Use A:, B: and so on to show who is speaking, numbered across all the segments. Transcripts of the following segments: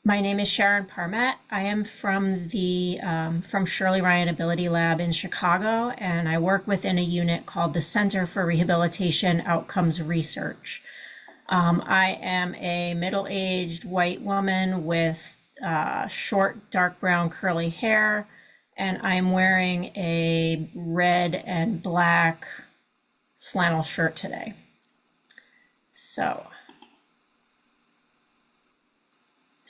A: My name is Sharon Parmet. I am from the Shirley Ryan Ability Lab in Chicago, and I work within a unit called the Center for Rehabilitation Outcomes Research. I am a middle-aged white woman with short, dark brown curly hair, and I'm wearing a red and black flannel shirt today.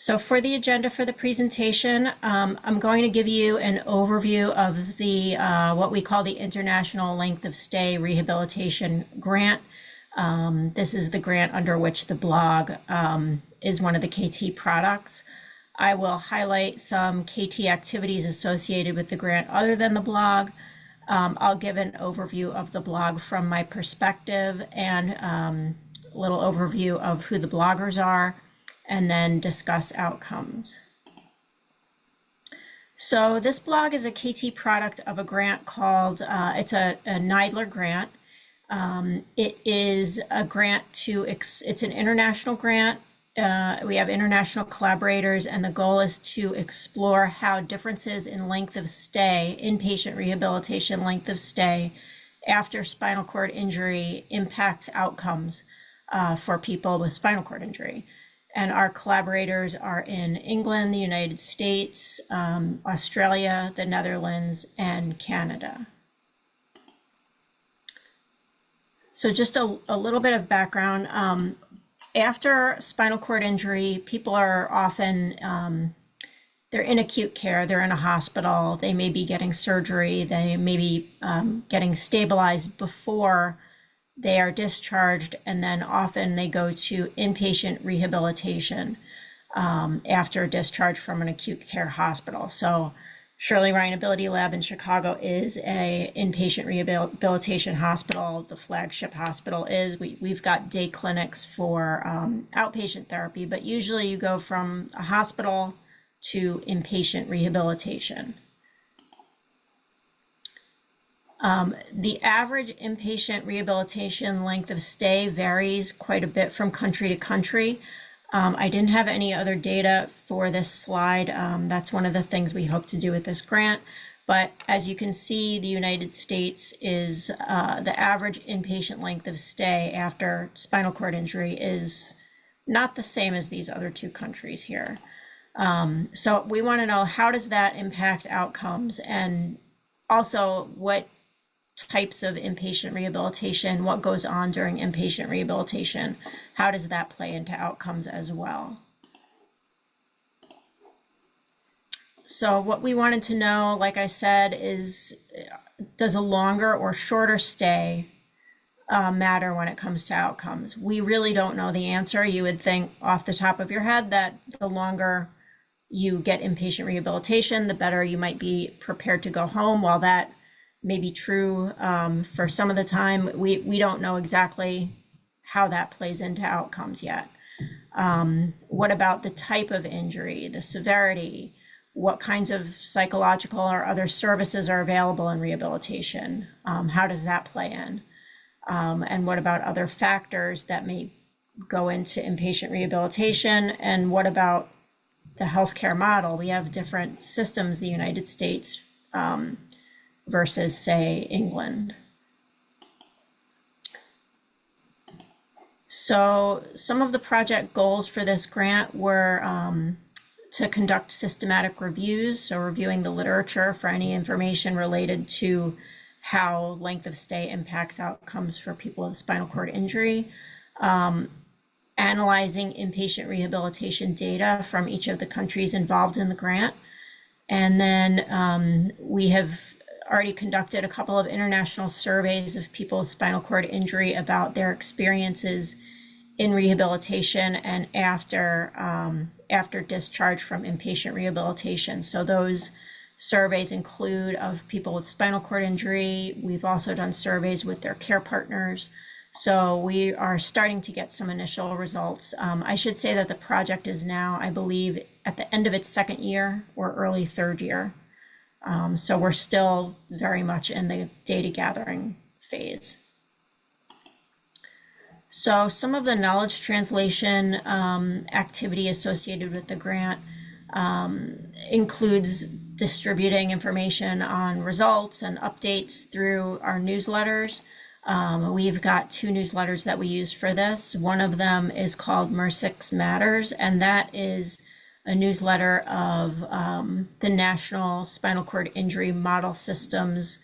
A: So for the agenda for the presentation, I'm going to give you an overview of the what we call the International Length of Stay Rehabilitation Grant. This is the grant under which the blog is one of the KT products. I will highlight some KT activities associated with the grant other than the blog. I'll give an overview of the blog from my perspective and a little overview of who the bloggers are, and then discuss outcomes. So this blog is a KT product of a grant called, it's a NIDLR grant. It is a grant it's an international grant. We have international collaborators, and the goal is to explore how differences in length of stay, inpatient rehabilitation length of stay after spinal cord injury impacts outcomes for people with spinal cord injury. And our collaborators are in England, the United States, Australia, the Netherlands, and Canada. So just a little bit of background. After spinal cord injury, people are often, they're in acute care, they're in a hospital, they may be getting surgery, they may be getting stabilized before they are discharged, and then often they go to inpatient rehabilitation after discharge from an acute care hospital. So Shirley Ryan Ability Lab in Chicago is a inpatient rehabilitation hospital. The flagship hospital is, we've got day clinics for outpatient therapy, but usually you go from a hospital to inpatient rehabilitation. The average inpatient rehabilitation length of stay varies quite a bit from country to country. I didn't have any other data for this slide. That's one of the things we hope to do with this grant. But as you can see, the United States is the average inpatient length of stay after spinal cord injury is not the same as these other two countries here. So we want to know, how does that impact outcomes, and also what types of inpatient rehabilitation, what goes on during inpatient rehabilitation, how does that play into outcomes as well? So what we wanted to know, like I said, is does a longer or shorter stay matter when it comes to outcomes? We really don't know the answer. You would think off the top of your head that the longer you get inpatient rehabilitation, the better you might be prepared to go home. While that may be true for some of the time, we don't know exactly how that plays into outcomes yet. What about the type of injury, the severity, what kinds of psychological or other services are available in rehabilitation? How does that play in? And what about other factors that may go into inpatient rehabilitation? And what about the healthcare model? We have different systems, the United States versus, say, England. So some of the project goals for this grant were to conduct systematic reviews, so reviewing the literature for any information related to how length of stay impacts outcomes for people with spinal cord injury, analyzing inpatient rehabilitation data from each of the countries involved in the grant, and then we have already conducted a couple of international surveys of people with spinal cord injury about their experiences in rehabilitation and after discharge from inpatient rehabilitation. So those surveys include of people with spinal cord injury. We've also done surveys with their care partners. So we are starting to get some initial results. I should say that the project is now, I believe, at the end of its second year or early third year. So we're still very much in the data gathering phase. So some of the knowledge translation activity associated with the grant includes distributing information on results and updates through our newsletters. We've got 2 newsletters that we use for this. One of them is called MER6 Matters, and that is a newsletter of the National Spinal Cord Injury Model Systems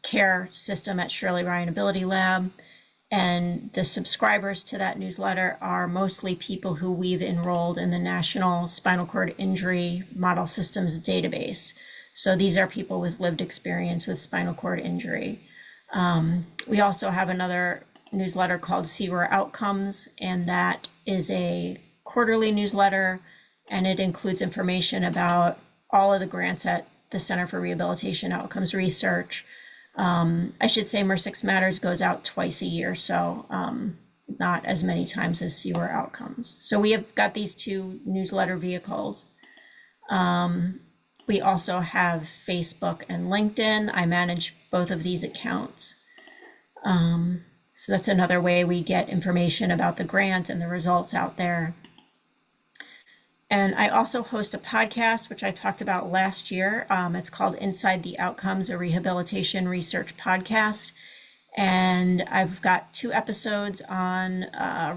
A: care system at Shirley Ryan Ability Lab. And the subscribers to that newsletter are mostly people who we've enrolled in the National Spinal Cord Injury Model Systems database. So these are people with lived experience with spinal cord injury. We also have another newsletter called CROR Outcomes, and that is a quarterly newsletter, and it includes information about all of the grants at the Center for Rehabilitation Outcomes Research. I should say MER6 Matters goes out twice a year, so not as many times as CROR Outcomes. So we have got these 2 newsletter vehicles. We also have Facebook and LinkedIn. I manage both of these accounts. So that's another way we get information about the grant and the results out there. And I also host a podcast, which I talked about last year. It's called Inside the Outcomes, a rehabilitation research podcast. And I've got 2 episodes on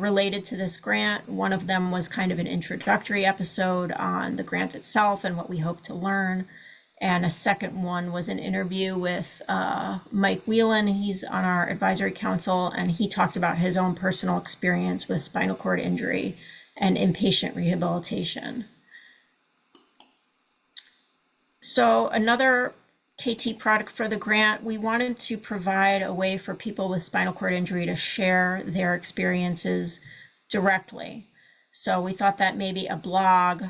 A: related to this grant. One of them was kind of an introductory episode on the grant itself and what we hope to learn. And a second one was an interview with Mike Whelan. He's on our advisory council, and he talked about his own personal experience with spinal cord injury and inpatient rehabilitation. So another KT product for the grant, we wanted to provide a way for people with spinal cord injury to share their experiences directly. So we thought that maybe a blog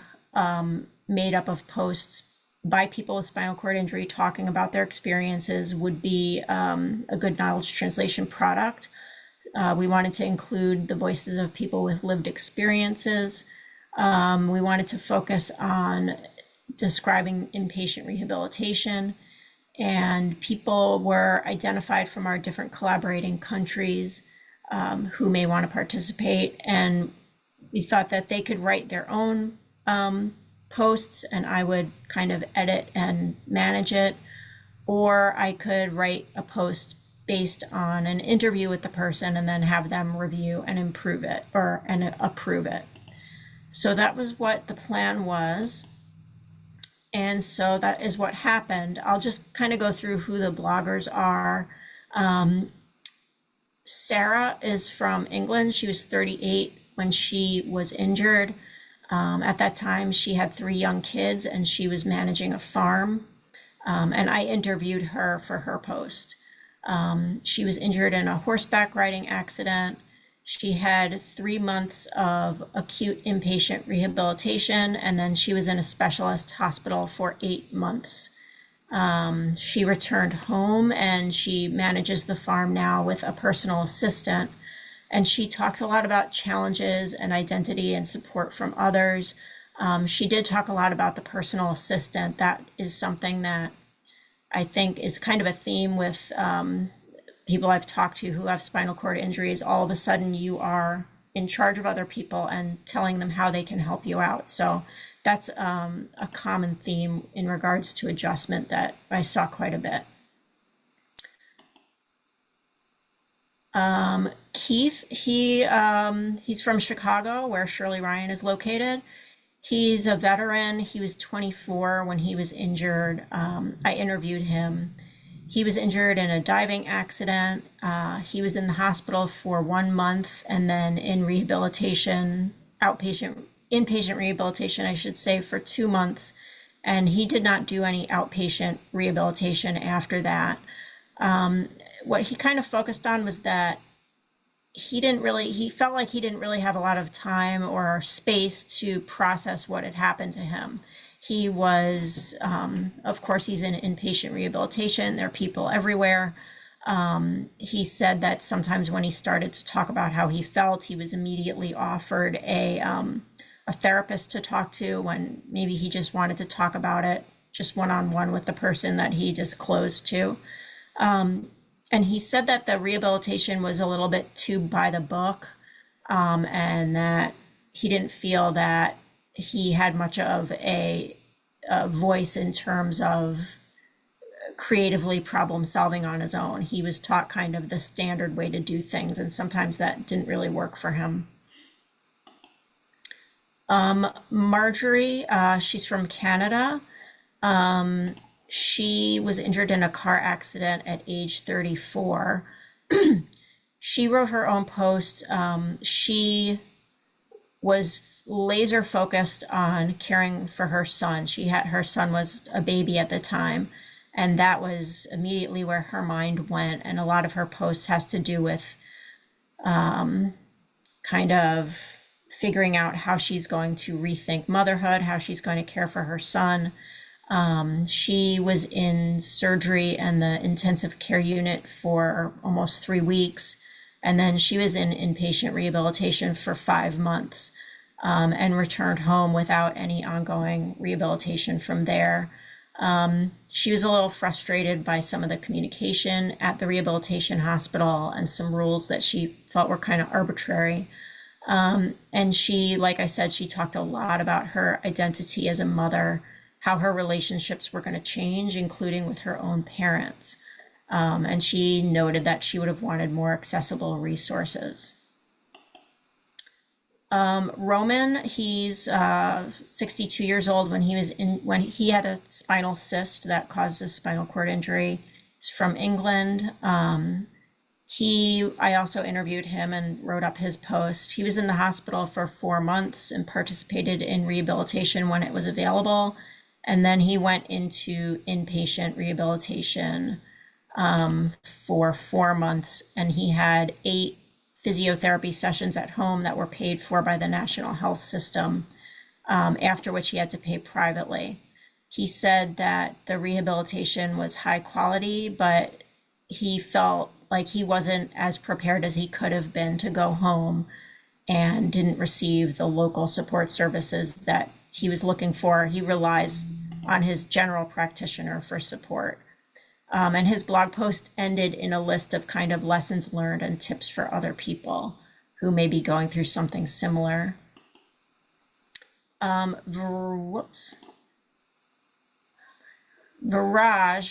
A: made up of posts by people with spinal cord injury talking about their experiences would be a good knowledge translation product. We wanted to include the voices of people with lived experiences. We wanted to focus on describing inpatient rehabilitation, and people were identified from our different collaborating countries who may want to participate. And we thought that they could write their own posts, and I would kind of edit and manage it, or I could write a post based on an interview with the person and then have them review and improve it and approve it. So that was what the plan was. And so that is what happened. I'll just kind of go through who the bloggers are. Sarah is from England. She was 38 when she was injured. At that time, she had 3 young kids and she was managing a farm. And I interviewed her for her post. She was injured in a horseback riding accident. She had 3 months of acute inpatient rehabilitation, and then she was in a specialist hospital for 8 months. She returned home and she manages the farm now with a personal assistant. And she talks a lot about challenges and identity and support from others. She did talk a lot about the personal assistant. That is something that I think is kind of a theme with people I've talked to who have spinal cord injuries. All of a sudden you are in charge of other people and telling them how they can help you out. So that's a common theme in regards to adjustment that I saw quite a bit. Keith, he's from Chicago, where Shirley Ryan is located. He's a veteran. He was 24 when he was injured. I interviewed him. He was injured in a diving accident. He was in the hospital for 1 month and then in rehabilitation, inpatient rehabilitation, I should say, for 2 months. And he did not do any outpatient rehabilitation after that. What he kind of focused on was that he felt like he didn't really have a lot of time or space to process what had happened to him. He was, of course, he's in inpatient rehabilitation. There are people everywhere. He said that sometimes when he started to talk about how he felt, he was immediately offered a therapist to talk to when maybe he just wanted to talk about it just one-on-one with the person that he disclosed to. And he said that the rehabilitation was a little bit too by the book, and that he didn't feel that he had much of a voice in terms of creatively problem solving on his own. He was taught kind of the standard way to do things, and sometimes that didn't really work for him. Marjorie, she's from Canada. She was injured in a car accident at age 34. She wrote her own post. She was laser focused on caring for her son. Her son was a baby at the time, and that was immediately where her mind went. And a lot of her posts has to do with kind of figuring out how she's going to rethink motherhood, how she's going to care for her son. She was in surgery and the intensive care unit for almost 3 weeks. And then she was in inpatient rehabilitation for 5 months, and returned home without any ongoing rehabilitation from there. She was a little frustrated by some of the communication at the rehabilitation hospital and some rules that she felt were kind of arbitrary. And she, like I said, she talked a lot about her identity as a mother, how her relationships were going to change, including with her own parents. And she noted that she would have wanted more accessible resources. Roman, he's 62 years old. When he had a spinal cyst that caused a spinal cord injury. He's from England. I also interviewed him and wrote up his post. He was in the hospital for 4 months and participated in rehabilitation when it was available. And then he went into inpatient rehabilitation for 4 months, and he had 8 physiotherapy sessions at home that were paid for by the National Health System, after which he had to pay privately. He said that the rehabilitation was high quality, but he felt like he wasn't as prepared as he could have been to go home, and didn't receive the local support services that he was looking for. He relies on his general practitioner for support. And his blog post ended in a list of kind of lessons learned and tips for other people who may be going through something similar. Viraj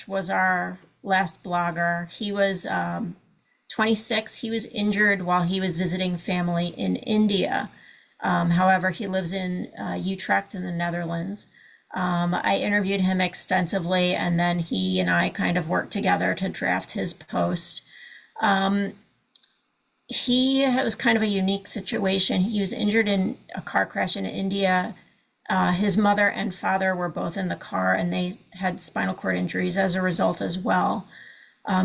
A: was our last blogger. He was 26. He was injured while he was visiting family in India. However, he lives in Utrecht in the Netherlands. I interviewed him extensively, and then he and I kind of worked together to draft his post. He was kind of a unique situation. He was injured in a car crash in India. His mother and father were both in the car, and they had spinal cord injuries as a result as well.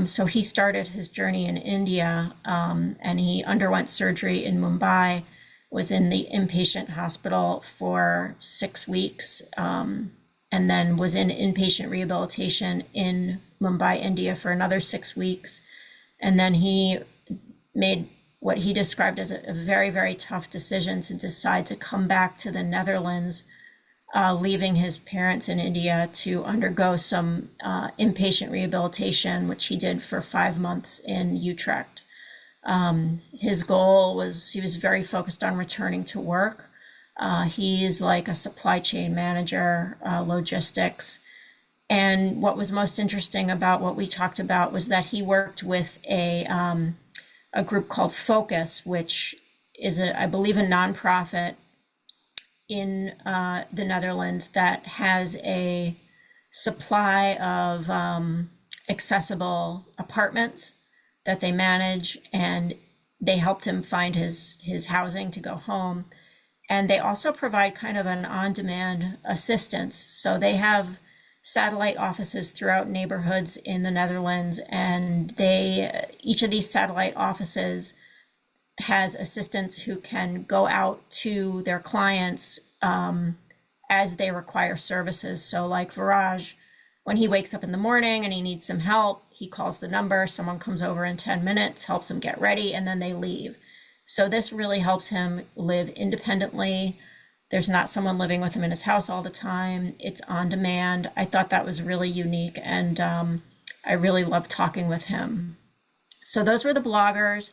A: So he started his journey in India, and he underwent surgery in Mumbai, was in the inpatient hospital for 6 weeks, and then was in inpatient rehabilitation in Mumbai, India for another 6 weeks. And then he made what he described as a very, very tough decision to decide to come back to the Netherlands, leaving his parents in India to undergo some inpatient rehabilitation, which he did for 5 months in Utrecht. His goal was, he was very focused on returning to work. He's like a supply chain manager, logistics. And what was most interesting about what we talked about was that he worked with a group called Focus, which is, I believe, a nonprofit in the Netherlands that has a supply of accessible apartments that they manage, and they helped him find his housing to go home. And they also provide kind of an on-demand assistance. So they have satellite offices throughout neighborhoods in the Netherlands, and each of these satellite offices has assistants who can go out to their clients as they require services. So like Viraj, when he wakes up in the morning and he needs some help, he calls the number, someone comes over in 10 minutes, helps him get ready, and then they leave. So this really helps him live independently. There's not someone living with him in his house all the time. It's on demand. I thought that was really unique, and I really loved talking with him. So those were the bloggers.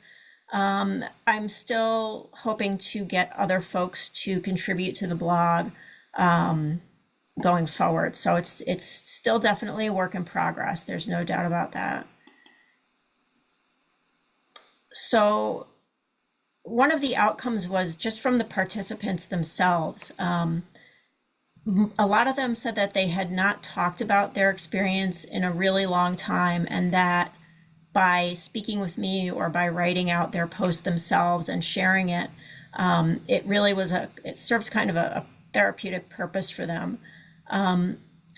A: I'm still hoping to get other folks to contribute to the blog going forward. So it's still definitely a work in progress. There's no doubt about that. So one of the outcomes was just from the participants themselves. A lot of them said that they had not talked about their experience in a really long time, and that by speaking with me or by writing out their post themselves and sharing it, it really it serves kind of a therapeutic purpose for them.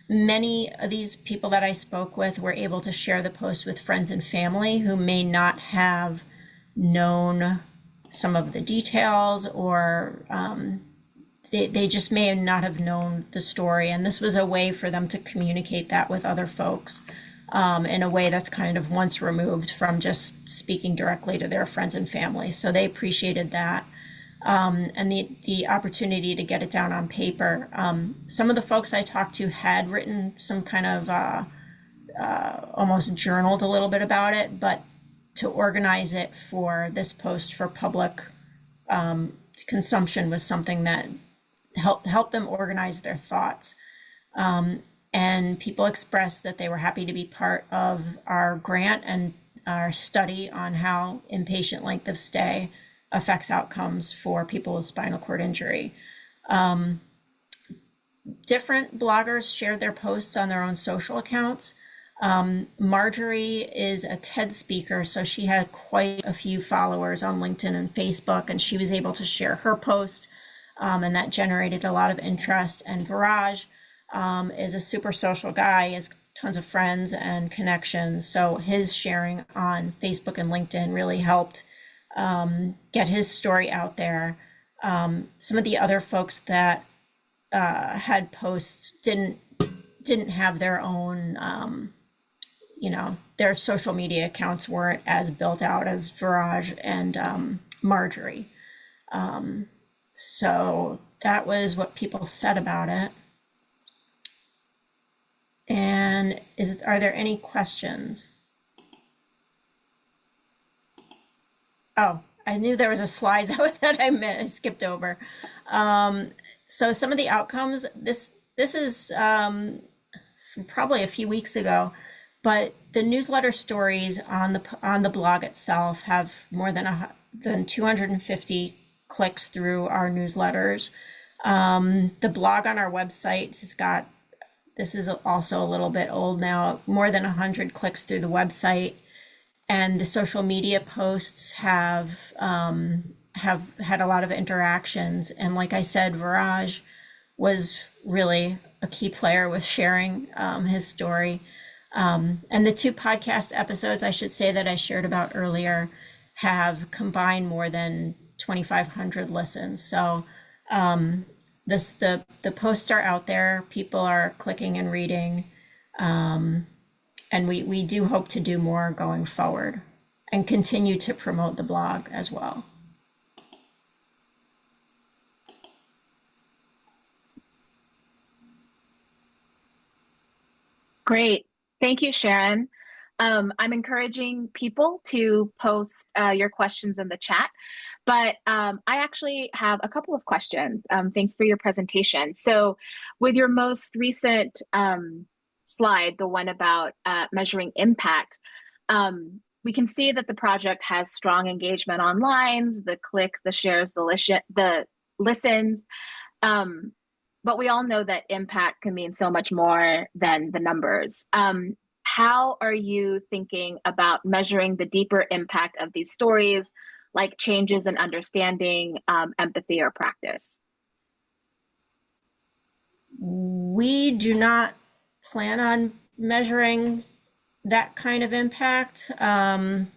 A: Many of these people that I spoke with were able to share the post with friends and family who may not have known some of the details, or they just may not have known the story. And this was a way for them to communicate that with other folks in a way that's kind of once removed from just speaking directly to their friends and family. So they appreciated that. And the opportunity to get it down on paper. Some of the folks I talked to had written some kind of almost journaled a little bit about it, but to organize it for this post for public consumption was something that helped them organize their thoughts. And people expressed that they were happy to be part of our grant and our study on how inpatient length of stay affects outcomes for people with spinal cord injury. Different bloggers shared their posts on their own social accounts. Marjorie is a TED speaker, so she had quite a few followers on LinkedIn and Facebook, and she was able to share her post, and that generated a lot of interest. And Viraj is a super social guy, has tons of friends and connections, so his sharing on Facebook and LinkedIn really helped get his story out there. Some of the other folks that had posts didn't have their own, their social media accounts weren't as built out as Viraj and Marjorie. So that was what people said about it. And are there any questions? Oh, I knew there was a slide that I skipped over. So some of the outcomes, this is from probably a few weeks ago, but the newsletter stories on the blog itself have more than 250 clicks through our newsletters. The blog on our website this is also a little bit old now, more than 100 clicks through the website. And the social media posts have had a lot of interactions. And like I said, Viraj was really a key player with sharing his story. And the 2 podcast episodes, I should say, that I shared about earlier have combined more than 2,500 listens. So the posts are out there. People are clicking and reading. And we do hope to do more going forward and continue to promote the blog as well.
B: Great. Thank you, Sharon. I'm encouraging people to post your questions in the chat, but I actually have a couple of questions. Thanks for your presentation. So with your most recent slide, the one about measuring impact, we can see that the project has strong engagement online, the click, the shares, the listens. But we all know that impact can mean so much more than the numbers. How are you thinking about measuring the deeper impact of these stories, like changes in understanding, empathy, or practice?
A: We do not plan on measuring that kind of impact. I'm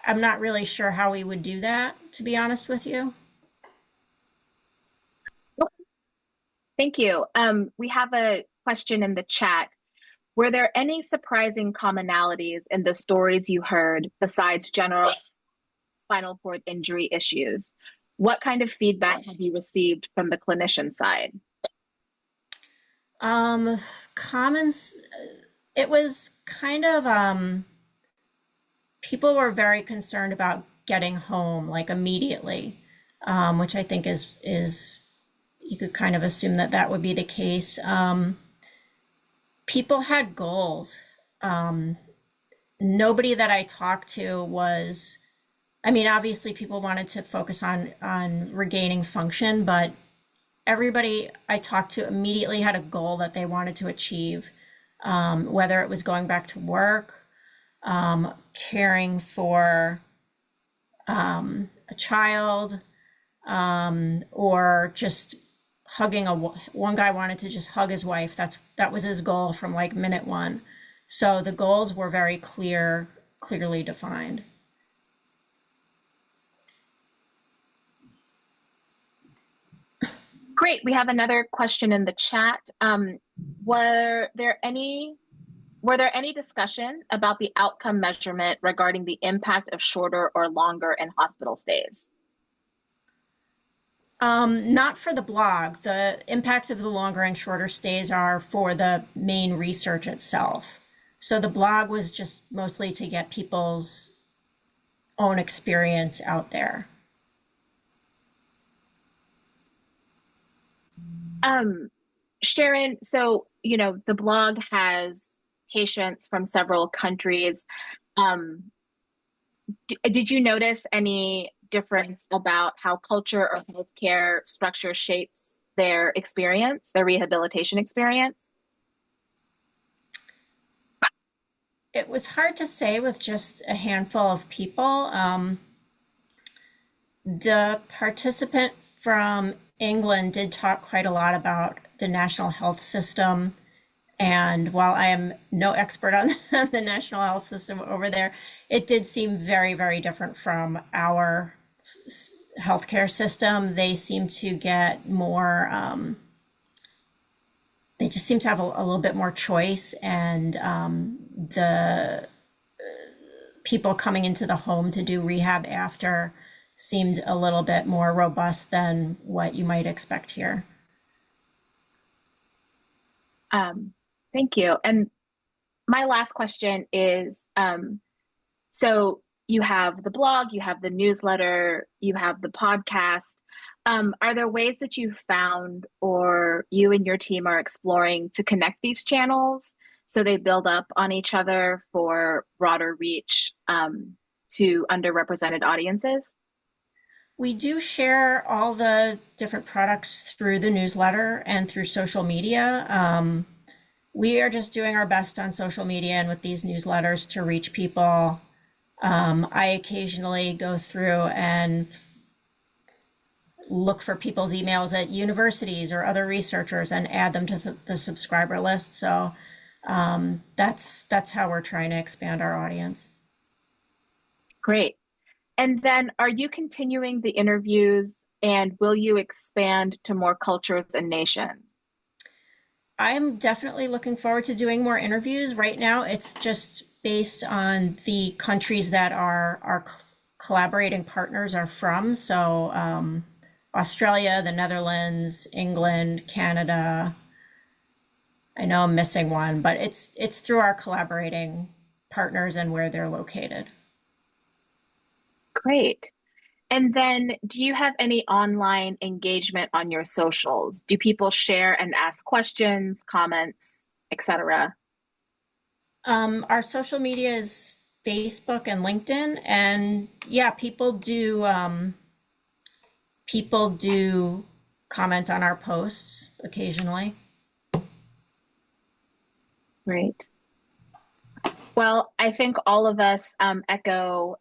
A: not really sure how we would do that, to be honest with you.
B: Thank you. We have a question in the chat. Were there any surprising commonalities in the stories you heard besides general spinal cord injury issues? What kind of feedback have you received from the clinician side?
A: Comments, it was kind of people were very concerned about getting home like immediately, which I think is you could kind of assume that that would be the case. People had goals. Nobody that I talked to was, I mean, obviously people wanted to focus on regaining function, but everybody I talked to immediately had a goal that they wanted to achieve, whether it was going back to work, caring for a child, or just hugging one guy wanted to just hug his wife. That was his goal from like minute one. So the goals were very clearly defined.
B: Great. We have another question in the chat. Were there any discussion about the outcome measurement regarding the impact of shorter or longer in hospital stays?
A: Not for the blog. The impact of the longer and shorter stays are for the main research itself. So the blog was just mostly to get people's own experience out there.
B: Sharon, so, the blog has patients from several countries. Did you notice any difference about how culture or healthcare structure shapes their experience, their rehabilitation experience?
A: It was hard to say with just a handful of people. The participant from England did talk quite a lot about the national health system. And while I am no expert on the national health system over there, it did seem very, very different from our healthcare system. They seem to get more, they just seem to have a little bit more choice. And the people coming into the home to do rehab after seemed a little bit more robust than what you might expect here.
B: Thank you. And my last question is, so you have the blog, you have the newsletter, you have the podcast. Are there ways that you found or you and your team are exploring to connect these channels so they build up on each other for broader reach to underrepresented audiences?
A: We do share all the different products through the newsletter and through social media. We are just doing our best on social media and with these newsletters to reach people. I occasionally go through and look for people's emails at universities or other researchers and add them to the subscriber list. So that's how we're trying to expand our audience.
B: Great. And then are you continuing the interviews and will you expand to more cultures and nations?
A: I'm definitely looking forward to doing more interviews. Right now, it's just based on the countries that our collaborating partners are from. So Australia, the Netherlands, England, Canada. I know I'm missing one, but it's through our collaborating partners and where they're located.
B: Great. And then do you have any online engagement on your socials? Do people share and ask questions, comments, etc.?
A: Our social media is Facebook and LinkedIn, and yeah, people do comment on our posts occasionally.
B: Great. Well, I think all of us echo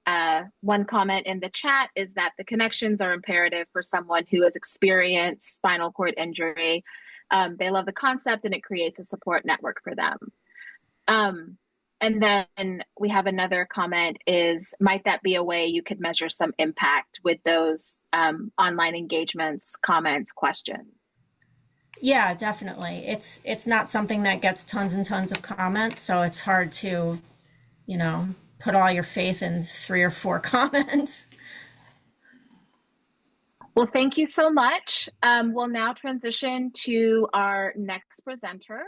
B: one comment in the chat is that the connections are imperative for someone who has experienced spinal cord injury. They love the concept and it creates a support network for them. And then we have another comment is, might that be a way you could measure some impact with those online engagements, comments, questions?
A: Yeah, definitely. It's not something that gets tons and tons of comments, so it's hard to, put all your faith in 3 or 4 comments.
B: Well, thank you so much. We'll now transition to our next presenter.